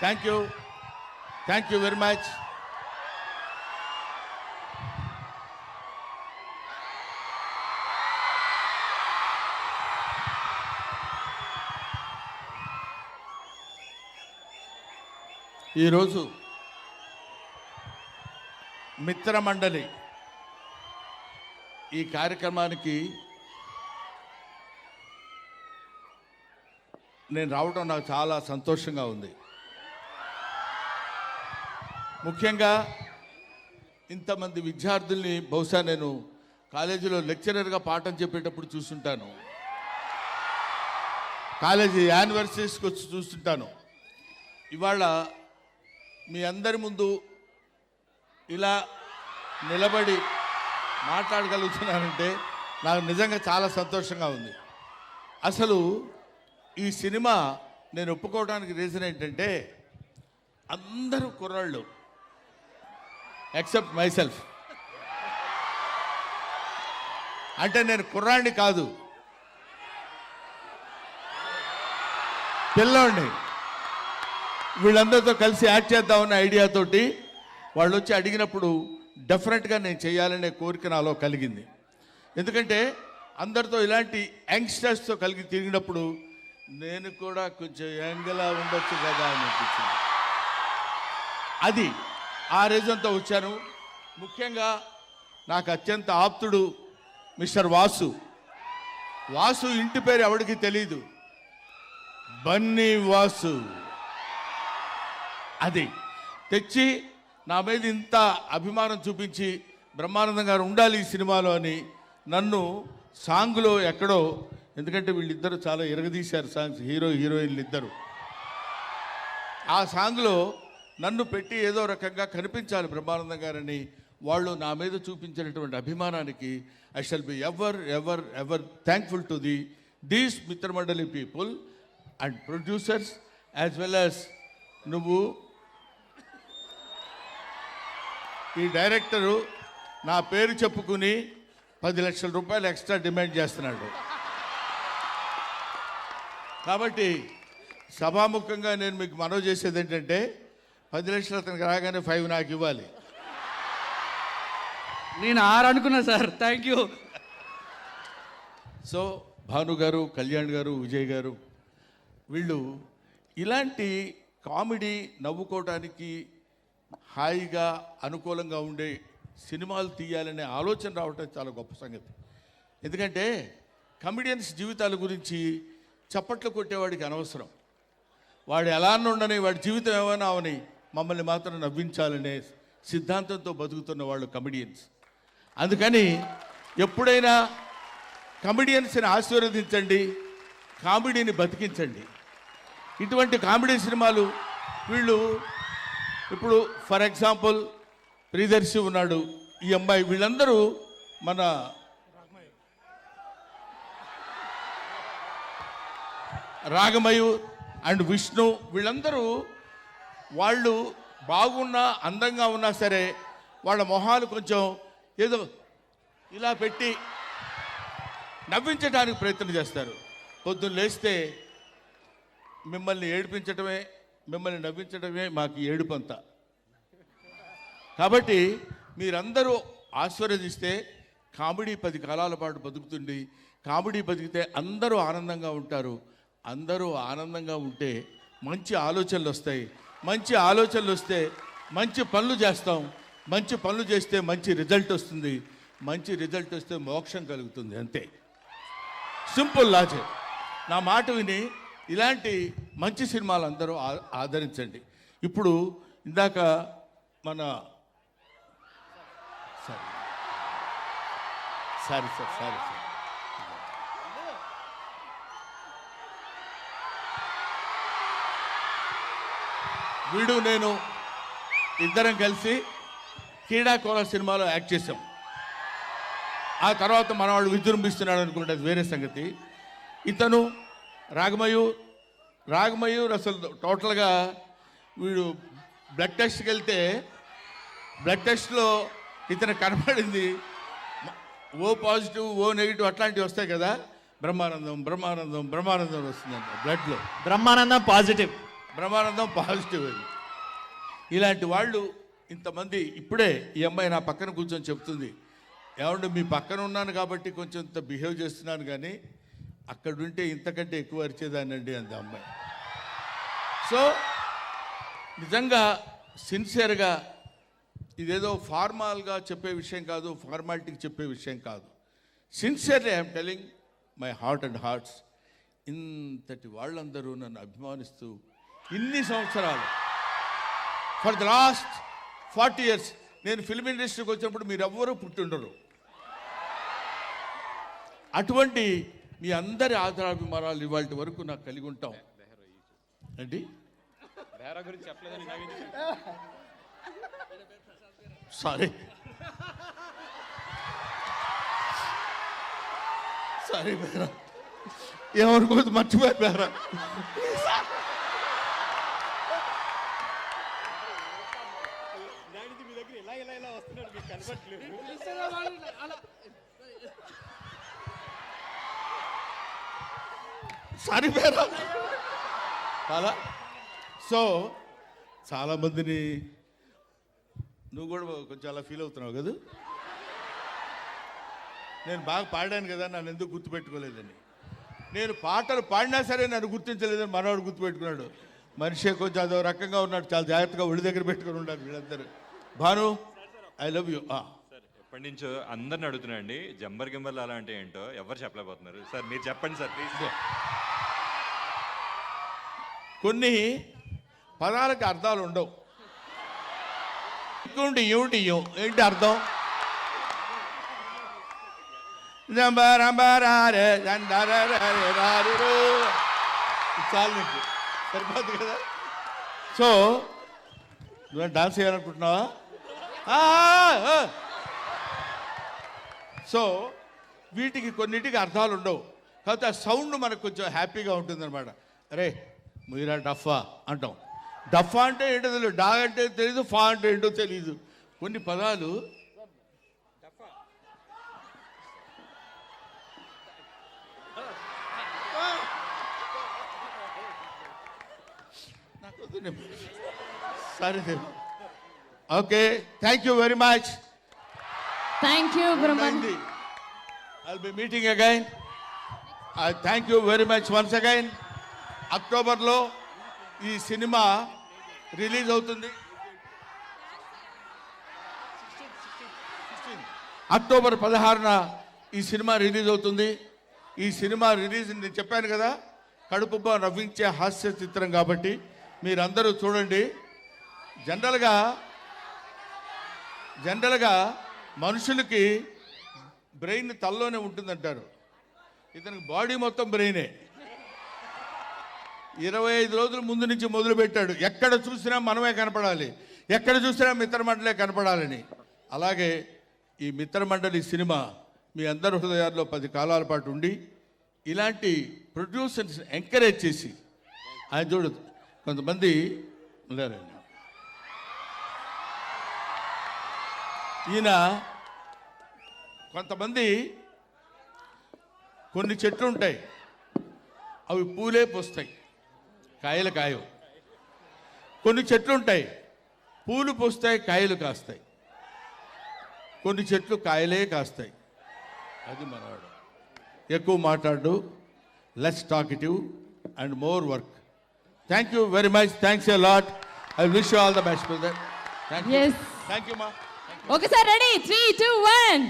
Thank you very much. ఈరోజు మిత్రమండలి ఈ కార్యక్రమానికి నేను రావడం నాకు చాలా సంతోషంగా ఉంది. ముఖ్యంగా ఇంతమంది విద్యార్థుల్ని బహుశా నేను కాలేజీలో లెక్చరర్గా పాఠం చెప్పేటప్పుడు చూస్తుంటాను, కాలేజీ యానివర్సరీస్కి వచ్చి చూస్తుంటాను. ఇవాళ మీ అందరి ముందు ఇలా నిలబడి మాట్లాడగలుగుతున్నానంటే నాకు నిజంగా చాలా సంతోషంగా ఉంది. అసలు ఈ సినిమా నేను ఒప్పుకోవడానికి రీజన్ ఏంటంటే అందరూ కుర్రాళ్ళు ఎక్సెప్ట్ మై సెల్ఫ్. అంటే నేను కుర్రాడిని కాదు, పిల్లోడిని. వీళ్ళందరితో కలిసి యాక్ట్ చేద్దామన్న ఐడియాతోటి వాళ్ళు వచ్చి అడిగినప్పుడు డెఫినెట్గా నేను చేయాలనే కోరిక నాలో కలిగింది. ఎందుకంటే అందరితో ఇలాంటి యంగ్స్టర్స్తో కలిగి తిరిగినప్పుడు నేను కూడా కొంచెం యంగ్లా ఉండొచ్చు కదా అని అనిపించింది. అది ఆ రీజన్తో వచ్చాను. ముఖ్యంగా నాకు అత్యంత ఆప్తుడు మిస్టర్ వాసు ఇంటి పేరు ఎవరికి తెలీదు, బన్నీ వాసు. అది తెచ్చి నా మీద ఇంత అభిమానం చూపించి బ్రహ్మానందం గారు ఉండాలి ఈ సినిమాలో అని నన్ను సాంగ్లో ఎక్కడో, ఎందుకంటే వీళ్ళిద్దరూ చాలా ఎరగదీశారు సాంగ్స్, హీరోయిన్లు ఇద్దరు. ఆ సాంగ్లో నన్ను పెట్టి ఏదో రకంగా కనిపించాలి బ్రహ్మానందం గారని వాళ్ళు నా మీద చూపించినటువంటి అభిమానానికి I shall be ever ever ever thankful to these Mitramandali people and producers as well as నువ్వు. ఈ డైరెక్టరు నా పేరు చెప్పుకుని 10 లక్షల రూపాయలు ఎక్స్ట్రా డిమాండ్ చేస్తున్నాడు. కాబట్టి సభాముఖంగా నేను మీకు మనవి చేసేది ఏంటంటే 10 లక్షలు అతనికి రాగానే 5 నాకు ఇవ్వాలి. నేను 6 అనుకున్నా sir. Thank you. So Bhanu గారు, కళ్యాణ్ గారు, విజయ్ గారు వీళ్ళు ఇలాంటి కామెడీ నవ్వుకోవడానికి హాయిగా అనుకూలంగా ఉండే సినిమాలు తీయాలనే ఆలోచన రావటం చాలా గొప్ప సంగతి. ఎందుకంటే కమెడియన్స్ జీవితాల గురించి చప్పట్లు కొట్టేవాడికి అనవసరం, వాడు ఎలా ఉండని, వాడి జీవితం ఏమైనా అవని, మమ్మల్ని మాత్రం నవ్వించాలనే సిద్ధాంతంతో బతుకుతున్న వాళ్ళు కమెడియన్స్. అందుకని ఎప్పుడైనా కమెడియన్స్ని ఆశీర్వదించండి, కామెడీని బతికించండి. ఇటువంటి కామెడీ సినిమాలు వీళ్ళు ఇప్పుడు ఫర్ ఎగ్జాంపుల్ ప్రియదర్శి ఉన్నాడు, ఈ అమ్మాయి, వీళ్ళందరూ మన రాగమయూర్ అండ్ విష్ణు, వీళ్ళందరూ వాళ్ళు బాగున్నా అందంగా ఉన్నా సరే వాళ్ళ మొహాలు కొంచెం ఏదో ఇలా పెట్టి నవ్వించడానికి ప్రయత్నం చేస్తారు. పొద్దున్న లేస్తే మిమ్మల్ని ఏడిపించడమే, మిమ్మల్ని నవ్వించడమే మాకు ఏడుపంతా. కాబట్టి మీరందరూ ఆశీర్వదిస్తే కామెడీ 10 కాలాల పాటు బతుకుతుంది. కామెడీ బతికితే అందరూ ఆనందంగా ఉంటారు. అందరూ ఆనందంగా ఉంటే మంచి ఆలోచనలు వస్తాయి. మంచి ఆలోచనలు వస్తే మంచి పనులు చేస్తాం. మంచి పనులు చేస్తే మంచి రిజల్ట్ వస్తుంది. మంచి రిజల్ట్ వస్తే మోక్షం కలుగుతుంది. అంతే, సింపుల్ లాజిక్. నా మాట విని ఇలాంటి మంచి సినిమాలు అందరూ ఆదరించండి. ఇప్పుడు ఇందాక మన సారీ సార్ వీడు నేను ఇద్దరం కలిసి క్రీడాకోళ సినిమాలో యాక్ట్ చేసాం. ఆ తర్వాత మనవాడు విజృంభిస్తున్నాడు అనుకుంటే అది వేరే సంగతి. ఇతను రాగమయూర్ అసలు టోటల్గా వీడు బ్లడ్ టెస్ట్కి వెళ్తే బ్లడ్ టెస్ట్లో ఇతను కనపడింది ఓ పాజిటివ్, ఓ నెగిటివ్ అట్లాంటివి వస్తాయి కదా. బ్రహ్మానందం వస్తుందంట బ్లడ్లో. బ్రహ్మానందం పాజిటివ్. బ్రహ్మానందం పాజిటివ్ అని. ఇలాంటి వాళ్ళు ఇంతమంది. ఇప్పుడే ఈ అమ్మాయి నా పక్కన కూర్చొని చెప్తుంది, ఏమంటే మీ పక్కన ఉన్నాను కాబట్టి కొంచెం ఇంత బిహేవ్ చేస్తున్నాను, కానీ అక్కడుంటే ఇంతకంటే ఎక్కువ అరిచేదానండి అంది అమ్మాయి. సో నిజంగా సిన్సియర్గా ఇదేదో ఫార్మాల్గా చెప్పే విషయం కాదు, ఫార్మాలిటీకి చెప్పే విషయం కాదు. Sincerely I'm telling my heart and hearts. ఇంతటి వాళ్ళందరూ నన్ను అభిమానిస్తూ ఇన్ని సంవత్సరాలు, ఫర్ ద లాస్ట్ 40 years నేను ఫిల్మ్ ఇండస్ట్రీకి వచ్చినప్పుడు మీరెవ్వరూ పుట్టిండరు. అటువంటి మీ అందరి ఆదరాభిమానాలు ఇవాళ వరకు నాకు కలిగి ఉంటాం. ఏంటి సారీ సారీ బేరా, ఏమనుకోవద్దు, మర్చిపోయి బేరా. సారీ బేరా. చాలా సో చాలామందిని నువ్వు కూడా కొంచెం అలా ఫీల్ అవుతున్నావు కదా. నేను బాగా పాడాను కదా, నన్ను ఎందుకు గుర్తుపెట్టుకోలేదని. నేను పాటలు పాడినా సరే నన్ను గుర్తించలేదని మనవాడు గుర్తుపెట్టుకున్నాడు. మనిషి కొంచెం అదో రకంగా ఉన్నాడు, చాలా జాగ్రత్తగా ఒడి దగ్గర పెట్టుకుని ఉండాలి వీళ్ళందరూ. Bhanu, I love you. Sir ఎప్పటి నుంచో అందరిని అడుగుతున్నాండి, జంబర్ గింబర్లు అలా అంటే ఏంటో ఎవరు చెప్పలేకపోతున్నారు. సార్ మీరు చెప్పండి సార్ ప్లీజ్. కొన్ని పదాలకు అర్థాలు ఉండవు. ఏమిటి ఏంటి అర్థం? చాలు నీకు సరిపోద్ది కదా. సో నువ్వు డాన్స్ చేయాలనుకుంటున్నావా? సో వీటికి కొన్నిటికి అర్థాలు ఉండవు, కాకపోతే ఆ సౌండ్ మనకు కొంచెం హ్యాపీగా ఉంటుందన్నమాట. అరే మీరా డఫా అంటాం. డఫా అంటే ఏంటో తెలియదు, డా అంటే తెలీదు, ఫా అంటే ఏంటో తెలీదు. కొన్ని పదాలు సరే. Okay, thank you very much. Thank you, Brahman. I'll be meeting again. I thank you very much once again. అక్టోబర్లో ఈ సినిమా రిలీజ్ అవుతుంది. అక్టోబర్ 16న ఈ సినిమా రిలీజ్ అవుతుంది. ఈ సినిమా రిలీజ్ నేను చెప్పాను కదా, కడుపుబ్బా నవ్వించే హాస్య చిత్రం కాబట్టి మీరందరూ చూడండి. జనరల్గా మనుషులకి బ్రెయిన్ తలలోనే ఉంటుందంటారు, ఇతనికి బాడీ మొత్తం బ్రెయినే. 25 రోజుల ముందు నుంచి మొదలుపెట్టాడు. ఎక్కడ చూసినా మనమే కనపడాలి, ఎక్కడ చూసినా మిత్రమండలే కనపడాలని. అలాగే ఈ మిత్రమండలి సినిమా మీ అందరి హృదయాల్లో 10 కాలాల పాటు ఉండి ఇలాంటి ప్రొడ్యూసర్స్ ఎంకరేజ్ చేసి, ఆయన చూడు కొంతమంది ఉన్నారండి, ఈయన కొంతమంది కొన్ని చెట్లు ఉంటాయి, అవి పూలే పోస్తాయి, కాయలు కాయవు. కొన్ని చెట్లు ఉంటాయి, పూలు పోస్తాయి, కాయలు కాస్తాయి. కొన్ని చెట్లు కాయలే కాస్తాయి. అది మనవాడు. ఎక్కువ మాట్లాడు, less talkative and more work. Thank you very much. Thanks a lot. I wish you all the best brother. Thank you. Yes. Thank you మా. Okay, sir, ready? 3, 2, 1.